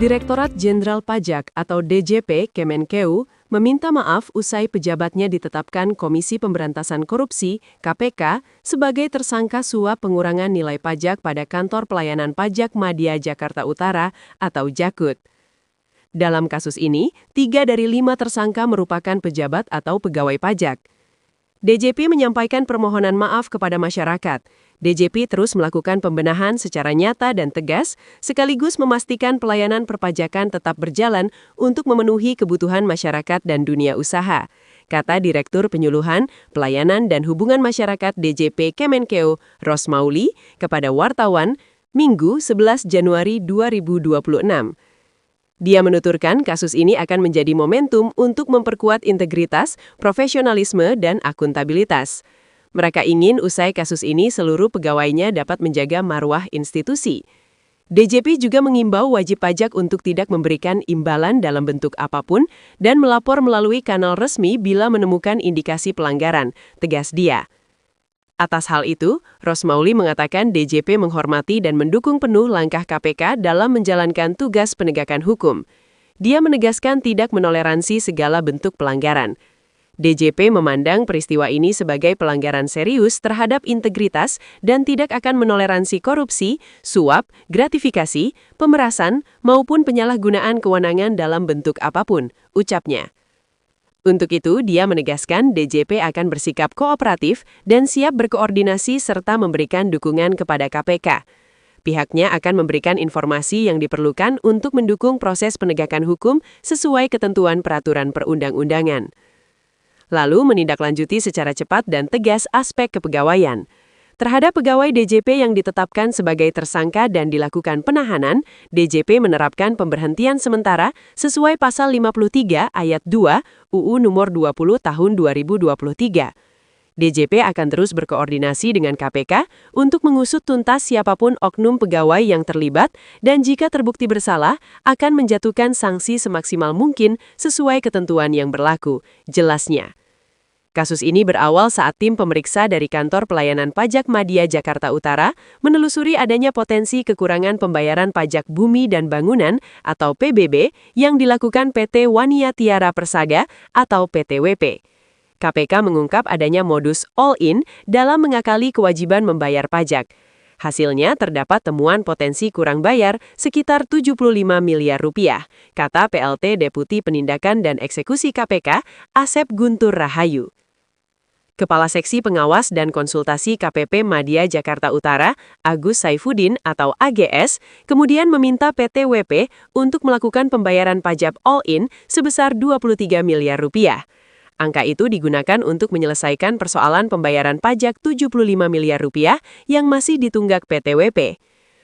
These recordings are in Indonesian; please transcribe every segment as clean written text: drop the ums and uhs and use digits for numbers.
Direktorat Jenderal Pajak atau DJP Kemenkeu meminta maaf usai pejabatnya ditetapkan Komisi Pemberantasan Korupsi (KPK) sebagai tersangka suap pengurangan nilai pajak pada Kantor Pelayanan Pajak Madya Jakarta Utara atau Jakut. Dalam kasus ini, 3 dari 5 tersangka merupakan pejabat atau pegawai pajak. DJP menyampaikan permohonan maaf kepada masyarakat. DJP terus melakukan pembenahan secara nyata dan tegas, sekaligus memastikan pelayanan perpajakan tetap berjalan untuk memenuhi kebutuhan masyarakat dan dunia usaha, kata Direktur Penyuluhan, Pelayanan dan Hubungan Masyarakat DJP Kemenkeu, Rosmauli, kepada wartawan, Minggu 11 Januari 2026. Dia menuturkan kasus ini akan menjadi momentum untuk memperkuat integritas, profesionalisme, dan akuntabilitas. Mereka ingin usai kasus ini seluruh pegawainya dapat menjaga marwah institusi. DJP juga mengimbau wajib pajak untuk tidak memberikan imbalan dalam bentuk apapun dan melapor melalui kanal resmi bila menemukan indikasi pelanggaran, tegas dia. Atas hal itu, Rosmauli mengatakan DJP menghormati dan mendukung penuh langkah KPK dalam menjalankan tugas penegakan hukum. Dia menegaskan tidak menoleransi segala bentuk pelanggaran. DJP memandang peristiwa ini sebagai pelanggaran serius terhadap integritas dan tidak akan menoleransi korupsi, suap, gratifikasi, pemerasan, maupun penyalahgunaan kewenangan dalam bentuk apapun, ucapnya. Untuk itu, dia menegaskan DJP akan bersikap kooperatif dan siap berkoordinasi serta memberikan dukungan kepada KPK. Pihaknya akan memberikan informasi yang diperlukan untuk mendukung proses penegakan hukum sesuai ketentuan peraturan perundang-undangan. Lalu menindaklanjuti secara cepat dan tegas aspek kepegawaian. Terhadap pegawai DJP yang ditetapkan sebagai tersangka dan dilakukan penahanan, DJP menerapkan pemberhentian sementara sesuai Pasal 53 Ayat 2 UU Nomor 20 Tahun 2023. DJP akan terus berkoordinasi dengan KPK untuk mengusut tuntas siapapun oknum pegawai yang terlibat dan jika terbukti bersalah akan menjatuhkan sanksi semaksimal mungkin sesuai ketentuan yang berlaku, jelasnya. Kasus ini berawal saat tim pemeriksa dari Kantor Pelayanan Pajak Madya Jakarta Utara menelusuri adanya potensi kekurangan pembayaran pajak bumi dan bangunan atau PBB yang dilakukan PT Wania Tiara Persaga atau PTWP. KPK mengungkap adanya modus all-in dalam mengakali kewajiban membayar pajak. Hasilnya terdapat temuan potensi kurang bayar sekitar 75 miliar rupiah, kata PLT Deputi Penindakan dan Eksekusi KPK, Asep Guntur Rahayu. Kepala Seksi Pengawas dan Konsultasi KPP Madya Jakarta Utara, Agus Saifuddin atau AGS, kemudian meminta PTWP untuk melakukan pembayaran pajak all-in sebesar 23 miliar rupiah. Angka itu digunakan untuk menyelesaikan persoalan pembayaran pajak 75 miliar rupiah yang masih ditunggak PTWP.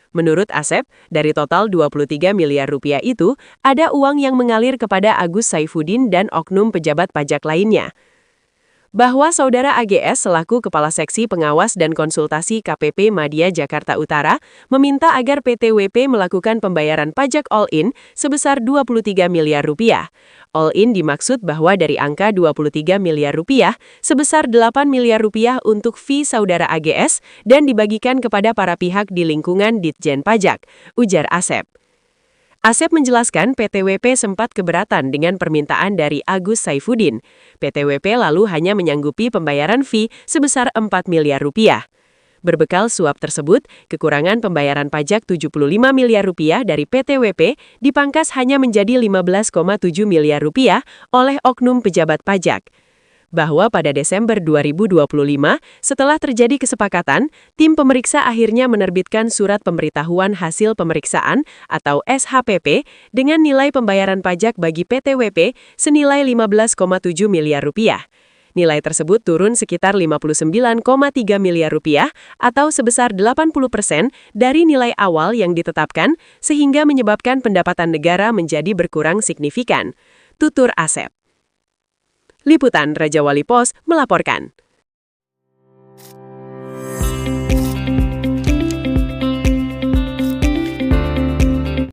Menurut Asep, dari total 23 miliar rupiah itu, ada uang yang mengalir kepada Agus Saifuddin dan oknum pejabat pajak lainnya. Bahwa saudara AGS selaku Kepala Seksi Pengawas dan Konsultasi KPP Madya Jakarta Utara meminta agar PTWP melakukan pembayaran pajak all-in sebesar 23 miliar rupiah. All-in dimaksud bahwa dari angka 23 miliar rupiah, sebesar 8 miliar rupiah untuk fee saudara AGS dan dibagikan kepada para pihak di lingkungan Ditjen Pajak, ujar Asep. Asep menjelaskan PTWP sempat keberatan dengan permintaan dari Agus Saifuddin. PTWP lalu hanya menyanggupi pembayaran fee sebesar 4 miliar rupiah. Berbekal suap tersebut, kekurangan pembayaran pajak 75 miliar rupiah dari PTWP dipangkas hanya menjadi 15,7 miliar rupiah oleh oknum pejabat pajak. Bahwa pada Desember 2025, setelah terjadi kesepakatan, tim pemeriksa akhirnya menerbitkan surat pemberitahuan hasil pemeriksaan atau SHPP dengan nilai pembayaran pajak bagi PTWP senilai 15,7 miliar rupiah. Nilai tersebut turun sekitar 59,3 miliar rupiah atau sebesar 80% dari nilai awal yang ditetapkan sehingga menyebabkan pendapatan negara menjadi berkurang signifikan, tutur Asep. Liputan Raja Wali Pos melaporkan.